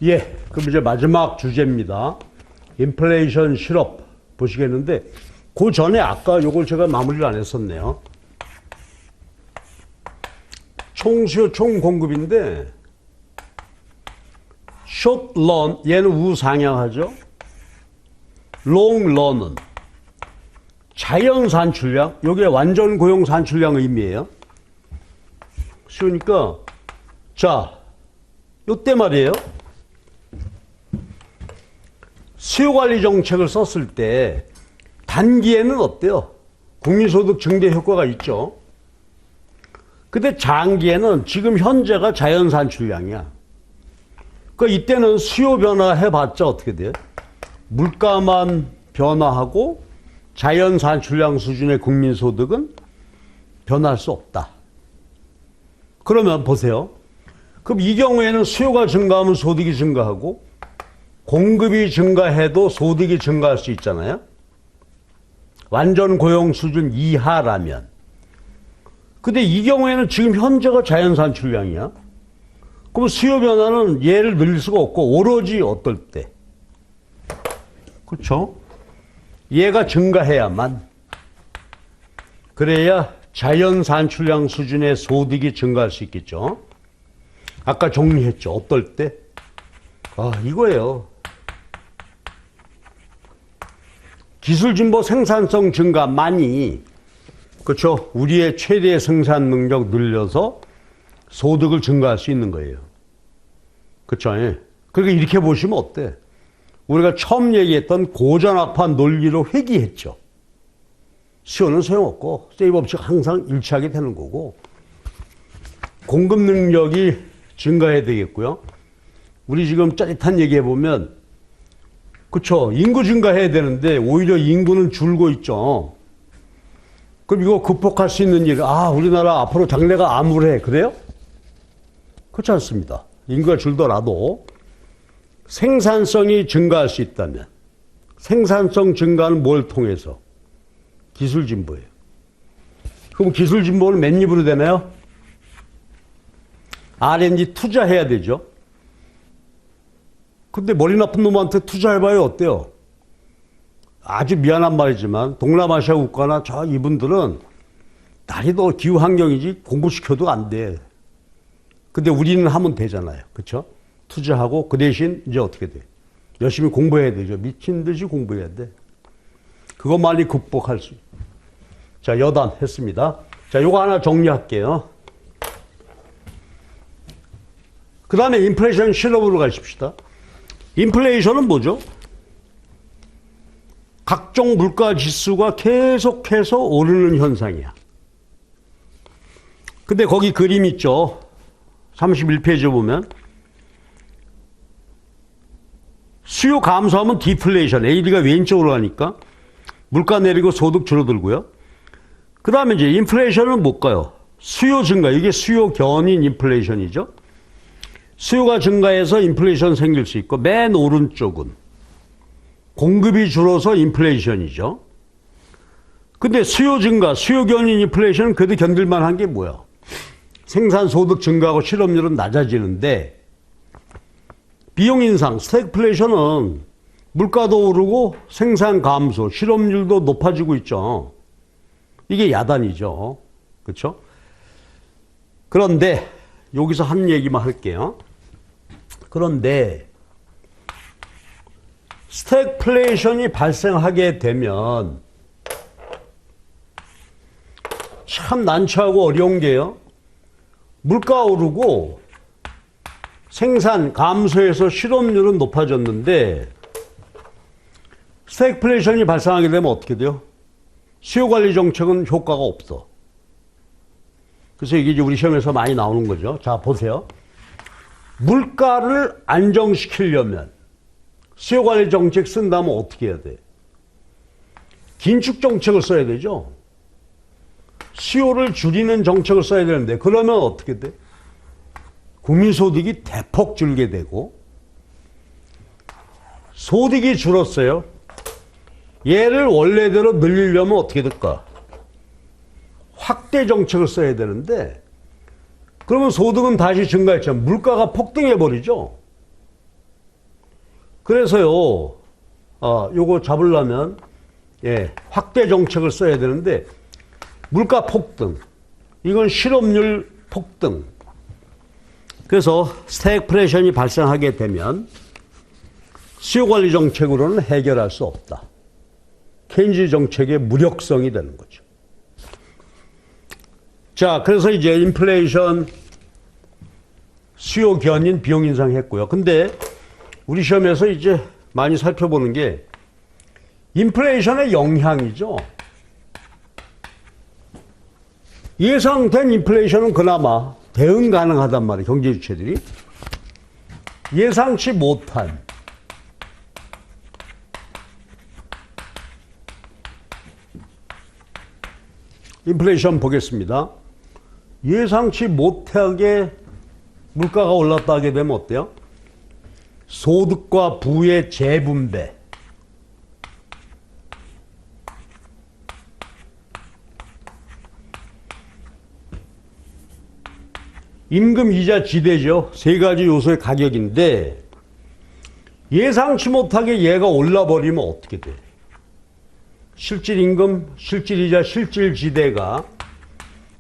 예, 그럼 이제 마지막 주제입니다. 인플레이션 실업 보시겠는데, 그 전에 아까 요걸 제가 마무리를 안 했었네요. 총수요, 총공급인데, short run, 얘는 우상향하죠. long run은 자연 산출량, 요게 완전 고용 산출량 의미예요. 쉬우니까, 자, 요때 말이에요. 수요관리 정책을 썼을 때 단기에는 어때요? 국민소득 증대 효과가 있죠. 근데 장기에는 지금 현재가 자연 산출량이야. 그러니까 이때는 수요 변화 해봤자 어떻게 돼요? 물가만 변화하고 자연 산출량 수준의 국민소득은 변할 수 없다. 그러면 보세요. 그럼 이 경우에는 수요가 증가하면 소득이 증가하고 공급이 증가해도 소득이 증가할 수 있잖아요. 완전 고용 수준 이하라면. 근데 이 경우에는 지금 현재가 자연 산출량이야. 그럼 수요 변화는 얘를 늘릴 수가 없고 오로지 어떨 때. 그렇죠? 얘가 증가해야만. 그래야 자연 산출량 수준의 소득이 증가할 수 있겠죠. 아까 정리했죠. 어떨 때? 이거예요. 기술진보 생산성 증가만이, 그렇죠? 우리의 최대 생산 능력 늘려서 소득을 증가할 수 있는 거예요. 그렇죠? 예. 그러니까 이렇게 보시면 어때? 우리가 처음 얘기했던 고전학파 논리로 회귀했죠. 수요는 소용없고 세이브 법칙 항상 일치하게 되는 거고 공급 능력이 증가해야 되겠고요. 우리 지금 짜릿한 얘기해보면 그쵸. 인구 증가해야 되는데 오히려 인구는 줄고 있죠. 그럼 이거 극복할 수 있는 일, 우리나라 앞으로 장래가 암울해. 그래요? 그렇지 않습니다. 인구가 줄더라도 생산성이 증가할 수 있다면 생산성 증가는 뭘 통해서? 기술 진보예요. 그럼 기술 진보는 몇 입으로 되나요? R&D 투자해야 되죠. 근데 머리 나쁜 놈한테 투자해봐요. 어때요? 아주 미안한 말이지만 동남아시아 국가나 이분들은 날이 더 기후 환경이지 공부시켜도 안 돼. 근데 우리는 하면 되잖아요. 그렇죠? 투자하고 그 대신 이제 어떻게 돼? 열심히 공부해야 되죠. 미친 듯이 공부해야 돼. 그것만이 극복할 수. 자, 여단 했습니다. 자, 요거 하나 정리할게요. 그 다음에 인플레이션 실업으로 가십시다. 인플레이션은 뭐죠? 각종 물가 지수가 계속해서 오르는 현상이야. 근데 거기 그림 있죠. 31페이지 보면 수요 감소하면 디플레이션, AD가 왼쪽으로 가니까 물가 내리고 소득 줄어들고요. 그 다음에 이제 인플레이션은 뭘까요? 수요 증가, 이게 수요 견인 인플레이션이죠. 수요가 증가해서 인플레이션 생길 수 있고 맨 오른쪽은 공급이 줄어서 인플레이션이죠. 근데 수요 증가, 수요 견인 인플레이션은 그래도 견딜만한 게 뭐야? 생산 소득 증가하고 실업률은 낮아지는데 비용 인상, 스태그플레이션은 물가도 오르고 생산 감소, 실업률도 높아지고 있죠. 이게 야단이죠. 그렇죠? 그런데 여기서 한 얘기만 할게요. 그런데 스태그플레이션이 발생하게 되면 참 난처하고 어려운 게요. 물가 오르고 생산 감소해서 실업률은 높아졌는데 스태그플레이션이 발생하게 되면 어떻게 돼요? 수요관리 정책은 효과가 없어. 그래서 이게 이제 우리 시험에서 많이 나오는 거죠. 자, 보세요. 물가를 안정시키려면 수요관리 정책 쓴다면 어떻게 해야 돼? 긴축 정책을 써야 되죠. 수요를 줄이는 정책을 써야 되는데 그러면 어떻게 돼? 국민소득이 대폭 줄게 되고 소득이 줄었어요. 얘를 원래대로 늘리려면 어떻게 될까? 확대 정책을 써야 되는데 그러면 소득은 다시 증가했지만 물가가 폭등해버리죠. 그래서요, 요거 잡으려면, 예, 확대 정책을 써야 되는데, 물가 폭등, 이건 실업률 폭등. 그래서 스태그플레이션이 발생하게 되면 수요 관리 정책으로는 해결할 수 없다. 케인즈 정책의 무력성이 되는 거죠. 자, 그래서 이제 인플레이션 수요 견인 비용 인상했고요. 근데 우리 시험에서 이제 많이 살펴보는 게 인플레이션의 영향이죠. 예상된 인플레이션은 그나마 대응 가능하단 말이에요. 경제 주체들이. 예상치 못한 인플레이션 보겠습니다. 예상치 못하게 물가가 올랐다 하게 되면 어때요? 소득과 부의 재분배. 임금, 이자, 지대죠. 세 가지 요소의 가격인데 예상치 못하게 얘가 올라버리면 어떻게 돼? 실질 임금, 실질 이자, 실질 지대가,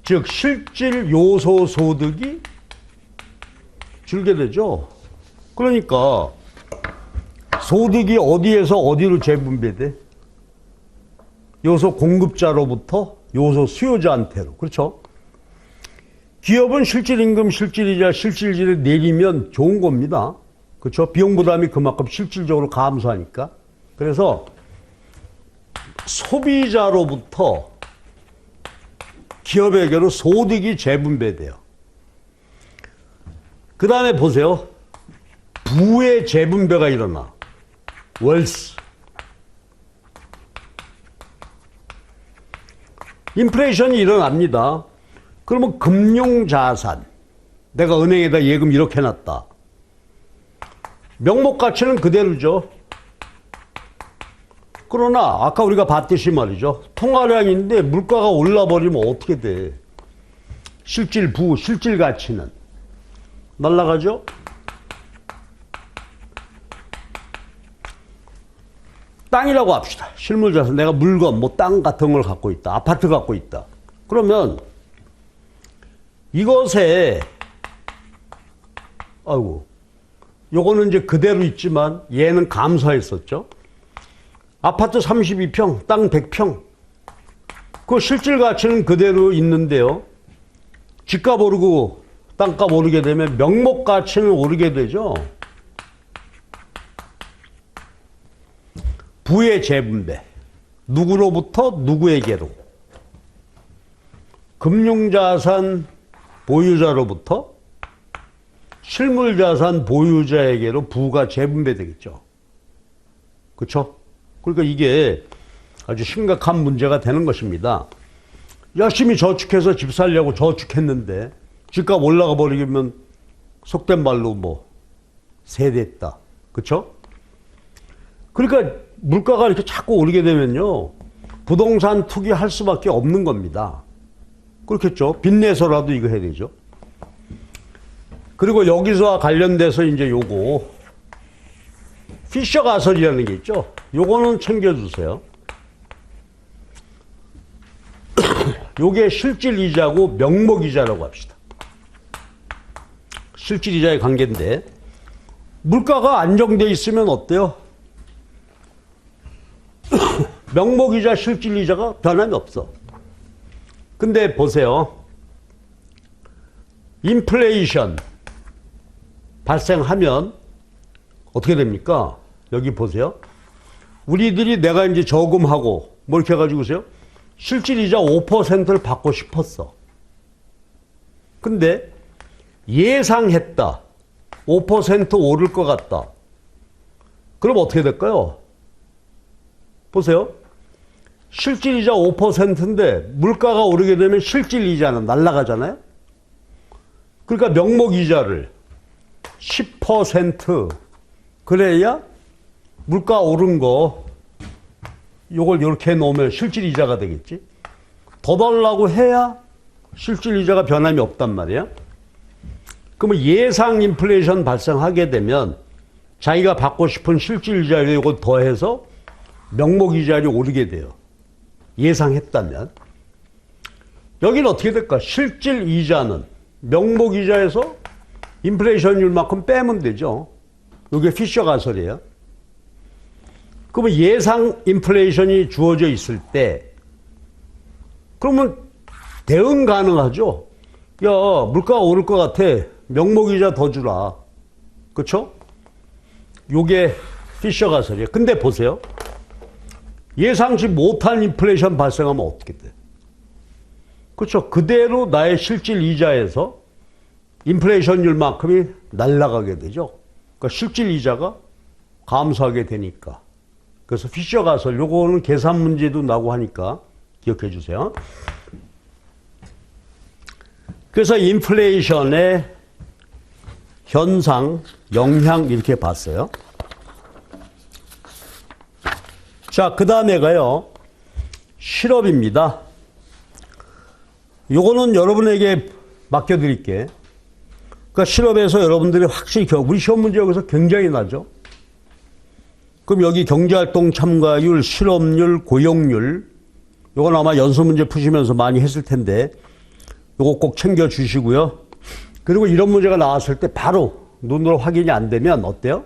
즉 실질 요소 소득이 줄게 되죠. 그러니까 소득이 어디에서 어디로 재분배돼? 요소 공급자로부터 요소 수요자한테로. 그렇죠? 기업은 실질 임금, 실질 이자, 실질 지대 내리면 좋은 겁니다. 그렇죠? 비용 부담이 그만큼 실질적으로 감소하니까. 그래서 소비자로부터 기업에게로 소득이 재분배돼요. 그 다음에 보세요. 부의 재분배가 일어나. 월스. 인플레이션이 일어납니다. 그러면 금융자산. 내가 은행에다 예금 이렇게 해놨다. 명목 가치는 그대로죠. 그러나 아까 우리가 봤듯이 말이죠. 통화량인데 물가가 올라버리면 어떻게 돼? 실질 부, 실질 가치는 날아가죠? 땅이라고 합시다. 실물자산. 내가 물건, 뭐 땅 같은 걸 갖고 있다. 아파트 갖고 있다. 그러면 이것에 요거는 이제 그대로 있지만 얘는 감소했었죠. 아파트 32평, 땅 100평. 그 실질 가치는 그대로 있는데요. 집값 오르고 땅값 오르게 되면 명목 가치는 오르게 되죠. 부의 재분배. 누구로부터 누구에게로. 금융자산 보유자로부터 실물자산 보유자에게로 부가 재분배되겠죠. 그렇죠? 그러니까 이게 아주 심각한 문제가 되는 것입니다. 열심히 저축해서 집 살려고 저축했는데 집값 올라가 버리면 속된 말로 뭐 세됐다. 그렇죠? 그러니까 물가가 이렇게 자꾸 오르게 되면요. 부동산 투기할 수밖에 없는 겁니다. 그렇겠죠? 빚내서라도 이거 해야 되죠. 그리고 여기서와 관련돼서 이제 요거 피셔 가설이라는 게 있죠. 요거는 챙겨주세요. 요게 실질 이자고 명목 이자라고 합시다. 실질 이자의 관계인데 물가가 안정돼 있으면 어때요? 명목 이자, 실질 이자가 변함이 없어. 근데 보세요. 인플레이션 발생하면 어떻게 됩니까? 여기 보세요. 우리들이 내가 이제 저금하고 뭐 이렇게 해가지고서요. 실질 이자 5%를 받고 싶었어. 근데 예상했다. 5% 오를 것 같다. 그럼 어떻게 될까요? 보세요. 실질 이자 5%인데 물가가 오르게 되면 실질 이자는 날아가잖아요. 그러니까 명목 이자를 10% 그래야 물가 오른 거 요걸 이렇게 해놓으면 실질 이자가 되겠지. 더 달라고 해야 실질 이자가 변함이 없단 말이야. 그러면 예상 인플레이션 발생하게 되면 자기가 받고 싶은 실질 이자율에 이걸 더해서 명목 이자율이 오르게 돼요. 예상했다면. 여기는 어떻게 될까? 실질 이자는 명목 이자에서 인플레이션율만큼 빼면 되죠. 이게 피셔 가설이에요. 그러면 예상 인플레이션이 주어져 있을 때 그러면 대응 가능하죠. 야, 물가가 오를 것 같아. 명목이자 더 주라. 그렇죠? 요게 피셔 가설이에요. 근데 보세요. 예상치 못한 인플레이션 발생하면 어떻게 돼? 그렇죠? 그대로 나의 실질 이자에서 인플레이션율만큼이 날아가게 되죠. 그러니까 실질 이자가 감소하게 되니까. 그래서 피셔 가설, 요거는 계산 문제도 나고 하니까 기억해 주세요. 그래서 인플레이션의 현상, 영향 이렇게 봤어요. 자, 그 다음에가요. 실업입니다. 요거는 여러분에게 맡겨드릴게. 그러니까 실업에서 여러분들이 확실히 우리 시험 문제 여기서 굉장히 나죠. 그럼 여기 경제활동 참가율, 실업률, 고용률 요건 아마 연수 문제 푸시면서 많이 했을 텐데 요거 꼭 챙겨 주시고요. 그리고 이런 문제가 나왔을 때 바로 눈으로 확인이 안 되면 어때요?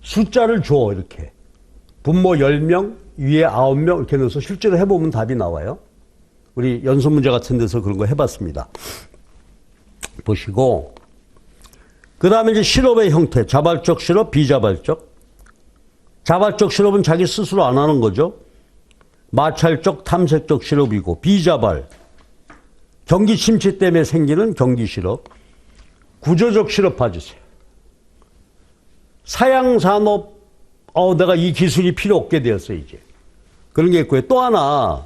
숫자를 줘 이렇게. 분모 10명, 위에 9명 이렇게 넣어서 실제로 해보면 답이 나와요. 우리 연수 문제 같은 데서 그런 거 해봤습니다. 보시고 그 다음에 이제 실업의 형태. 자발적 실업, 비자발적. 자발적 실업은 자기 스스로 안 하는 거죠. 마찰적, 탐색적 실업이고 비자발. 경기 침체 때문에 생기는 경기 실업. 구조적 실업 봐주세요. 사양산업, 내가 이 기술이 필요 없게 되었어, 이제. 그런 게 있고요. 또 하나,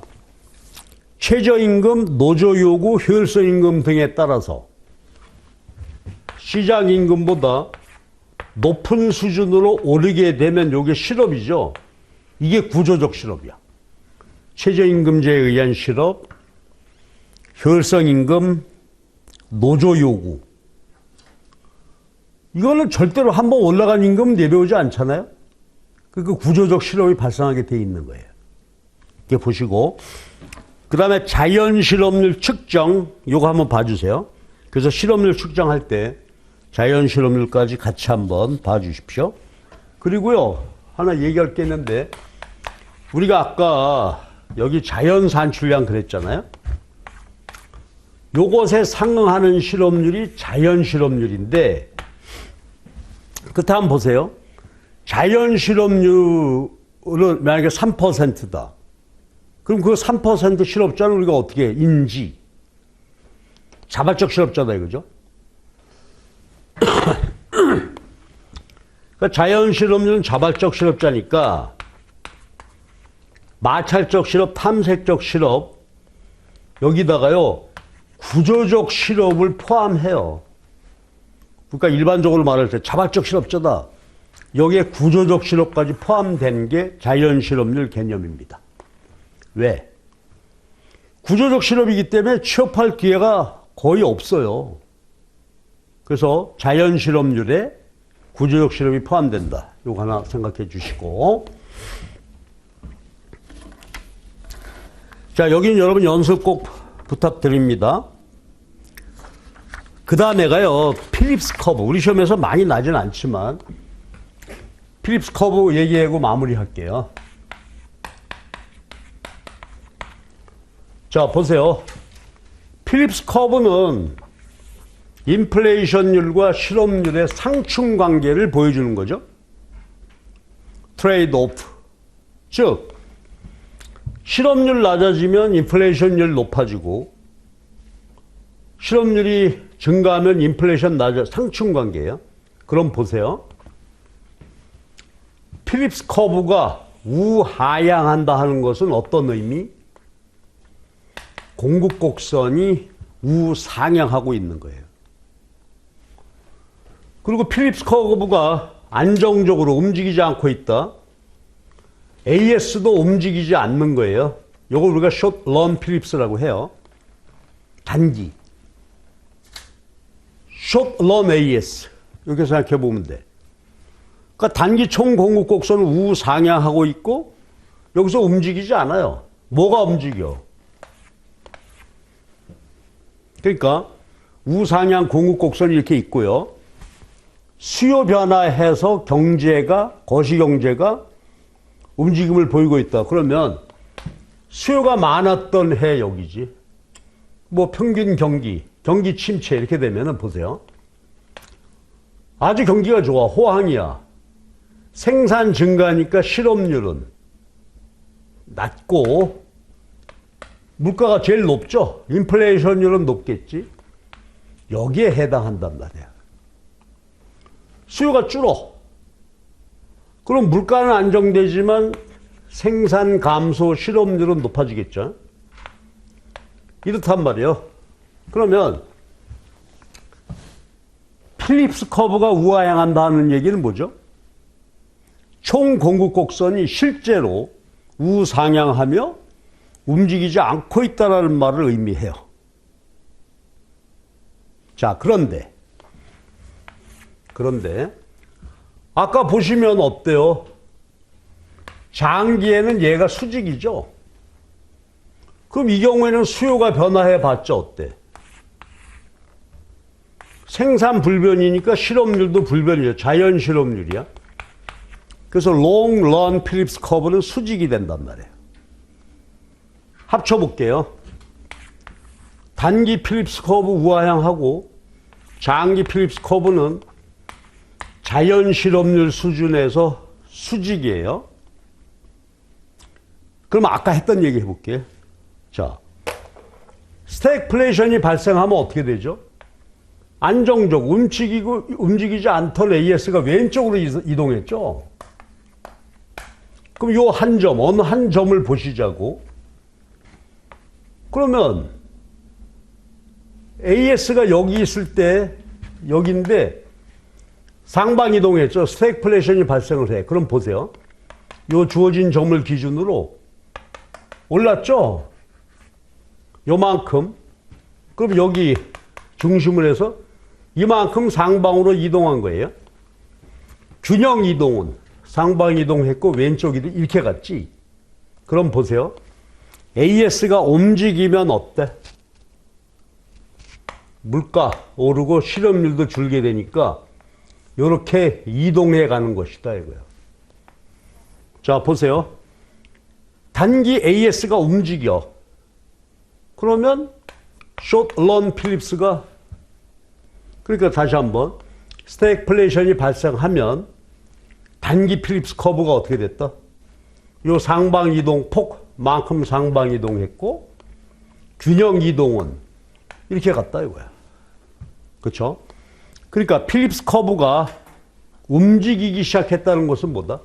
최저임금, 노조요구, 효율성임금 등에 따라서 시장임금보다 높은 수준으로 오르게 되면 이게 실업이죠. 이게 구조적 실업이야. 최저임금제에 의한 실업, 효율성임금, 노조요구. 이거는 절대로 한번 올라간 임금은 내려오지 않잖아요. 그러니까 구조적 실업이 발생하게 돼 있는 거예요. 이렇게 보시고 그 다음에 자연 실업률 측정 요거 한번 봐주세요. 그래서 실업률 측정할 때 자연 실업률까지 같이 한번 봐주십시오. 그리고요 하나 얘기할 게 있는데 우리가 아까 여기 자연 산출량 그랬잖아요. 요것에 상응하는 실업률이 자연 실업률인데 그때 한번 보세요. 자연 실업률은 만약에 3%다. 그럼 그 3% 실업자는 우리가 어떻게 인지? 자발적 실업자다 이거죠. 그러니까 자연 실업률은 자발적 실업자니까 마찰적 실업, 탐색적 실업 여기다가요 구조적 실업을 포함해요. 그러니까 일반적으로 말할 때 자발적 실업자다. 여기에 구조적 실업까지 포함된 게 자연 실업률 개념입니다. 왜? 구조적 실업이기 때문에 취업할 기회가 거의 없어요. 그래서 자연 실업률에 구조적 실업이 포함된다. 이거 하나 생각해 주시고. 자, 여기는 여러분 연습 꼭 부탁드립니다. 그 다음에가요, 필립스 커브. 우리 시험에서 많이 나진 않지만, 필립스 커브 얘기하고 마무리 할게요. 자, 보세요. 필립스 커브는 인플레이션율과 실업률의 상충 관계를 보여주는 거죠. 트레이드 오프. 즉, 실업률 낮아지면 인플레이션율 높아지고, 실업률이 증가하면 인플레이션 상충 관계예요. 그럼 보세요. 필립스 커브가 우하향한다 하는 것은 어떤 의미? 공급 곡선이 우상향하고 있는 거예요. 그리고 필립스 커브가 안정적으로 움직이지 않고 있다. AS도 움직이지 않는 거예요. 이걸 우리가 숏 런 필립스라고 해요. 단기. 숏 런 AS. 이렇게 생각해 보면 돼. 그러니까 단기 총공급 곡선은 우상향하고 있고 여기서 움직이지 않아요. 뭐가 움직여? 그러니까 우상향 공급 곡선이 이렇게 있고요. 수요 변화해서 경제가, 거시경제가 움직임을 보이고 있다. 그러면 수요가 많았던 해 여기지. 뭐 평균 경기 침체 이렇게 되면은 보세요. 아주 경기가 좋아. 호황이야. 생산 증가니까 실업률은 낮고 물가가 제일 높죠. 인플레이션율은 높겠지. 여기에 해당한단 말이야. 수요가 줄어. 그럼 물가는 안정되지만 생산 감소, 실업률은 높아지겠죠. 이렇단 말이에요. 그러면 필립스 커브가 우하향한다는 얘기는 뭐죠? 총 공급 곡선이 실제로 우상향하며 움직이지 않고 있다는 말을 의미해요. 자, 그런데 아까 보시면 어때요? 장기에는 얘가 수직이죠. 그럼 이 경우에는 수요가 변화해 봤자 어때? 생산 불변이니까 실업률도 불변이에요. 자연 실업률이야. 그래서 long run 필립스 커브는 수직이 된단 말이에요. 합쳐볼게요. 단기 필립스 커브 우하향하고 장기 필립스 커브는 자연 실업률 수준에서 수직이에요. 그럼 아까 했던 얘기 해볼게요. 자, 스태그플레이션이 발생하면 어떻게 되죠? 안정적, 움직이지 않던 AS가 왼쪽으로 이동했죠? 그럼 요 한 점, 어느 한 점을 보시자고. 그러면 AS가 여기 있을 때, 여기인데 상방 이동했죠? 스태그플레이션이 발생을 해. 그럼 보세요. 요 주어진 점을 기준으로 올랐죠? 요만큼. 그럼 여기 중심을 해서 이만큼 상방으로 이동한 거예요. 균형 이동은 상방 이동했고 왼쪽 이동 이렇게 갔지. 그럼 보세요. AS가 움직이면 어때? 물가 오르고 실업률도 줄게 되니까 이렇게 이동해 가는 것이다 이거예요. 자, 보세요. 단기 AS가 움직여. 그러면 short run 필립스가, 그러니까 다시 한번 스태그플레이션이 발생하면 단기 필립스 커브가 어떻게 됐다? 요 상방 이동 폭만큼 상방 이동했고 균형 이동은 이렇게 갔다 이거야. 그렇죠? 그러니까 필립스 커브가 움직이기 시작했다는 것은 뭐다?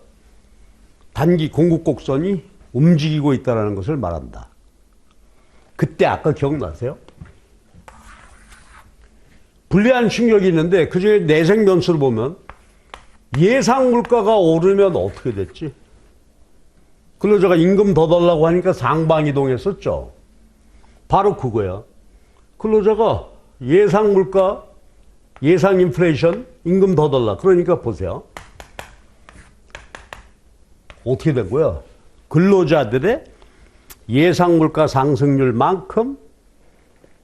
단기 공급 곡선이 움직이고 있다는 것을 말한다. 그때 아까 기억나세요? 불리한 충격이 있는데 그중에 내생 변수를 보면 예상 물가가 오르면 어떻게 됐지? 근로자가 임금 더 달라고 하니까 상방 이동했었죠. 바로 그거야. 근로자가 예상 물가, 예상 인플레이션, 임금 더 달라. 그러니까 보세요. 어떻게 된 거야? 근로자들의 예상 물가 상승률만큼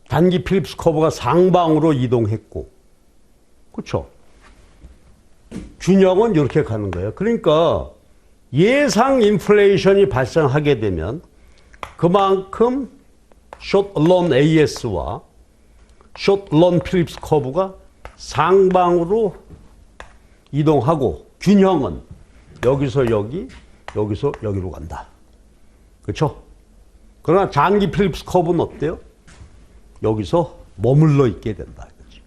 단기 필립스 커브가 상방으로 이동했고, 그렇죠? 균형은 이렇게 가는 거예요. 그러니까 예상 인플레이션이 발생하게 되면 그만큼 short run AS와 short run 필립스 커브가 상방으로 이동하고 균형은 여기서 여기, 여기서 여기로 간다. 그렇죠? 그러나 장기 필립스 커브는 어때요? 여기서 머물러 있게 된다. 그렇지?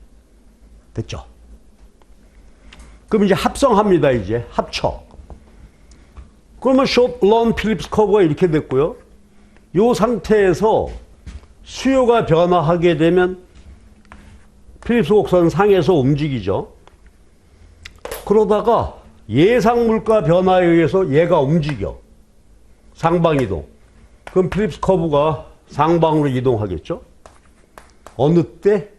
됐죠? 그럼 이제 합성합니다. 이제 합쳐. 그러면 short run 필립스 커브가 이렇게 됐고요. 이 상태에서 수요가 변화하게 되면 필립스 곡선 상에서 움직이죠. 그러다가 예상 물가 변화에 의해서 얘가 움직여. 상방 이동. 그럼 필립스 커브가 상방으로 이동하겠죠. 어느 때?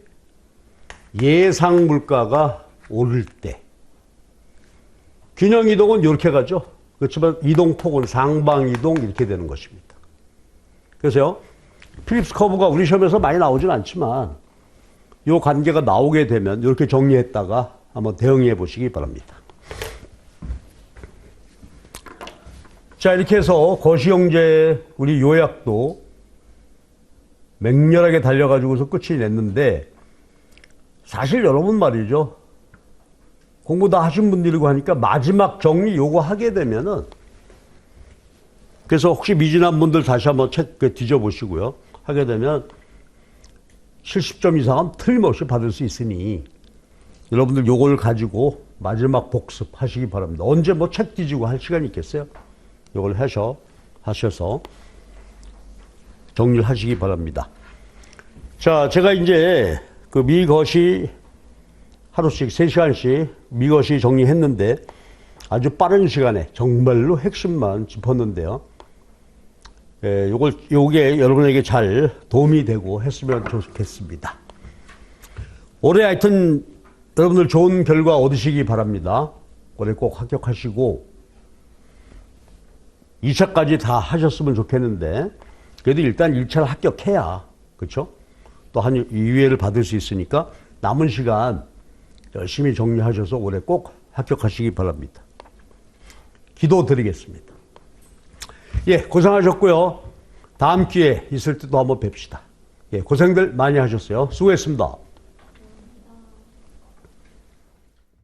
예상 물가가 오를 때. 균형 이동은 이렇게 가죠. 그렇지만 이동폭은 상방이동 이렇게 되는 것입니다. 그래서요, 필립스 커브가 우리 시험에서 많이 나오진 않지만 이 관계가 나오게 되면 이렇게 정리했다가 한번 대응해 보시기 바랍니다. 자, 이렇게 해서 거시형제 우리 요약도 맹렬하게 달려가지고서 끝이 냈는데, 사실 여러분 말이죠, 공부 다 하신 분들이고 하니까 마지막 정리 요거 하게 되면은, 그래서 혹시 미진한 분들 다시 한번 책 뒤져보시고요, 하게 되면 70점 이상은 틀림없이 받을 수 있으니 여러분들 요걸 가지고 마지막 복습하시기 바랍니다. 언제 뭐 책 뒤지고 할 시간이 있겠어요? 요걸 하셔서 정리를 하시기 바랍니다. 자, 제가 이제 그 미거시 하루씩 3시간씩 미거시 정리했는데 아주 빠른 시간에 정말로 핵심만 짚었는데요. 요게 여러분에게 잘 도움이 되고 했으면 좋겠습니다. 올해 하여튼 여러분들 좋은 결과 얻으시기 바랍니다. 올해 꼭 합격하시고 2차까지 다 하셨으면 좋겠는데, 그래도 일단 1차를 합격해야, 그렇죠? 또 한 2회를 받을 수 있으니까 남은 시간 열심히 정리하셔서 올해 꼭 합격하시기 바랍니다. 기도드리겠습니다. 예, 고생하셨고요. 다음 기회 있을 때도 한번 뵙시다. 예, 고생들 많이 하셨어요. 수고했습니다.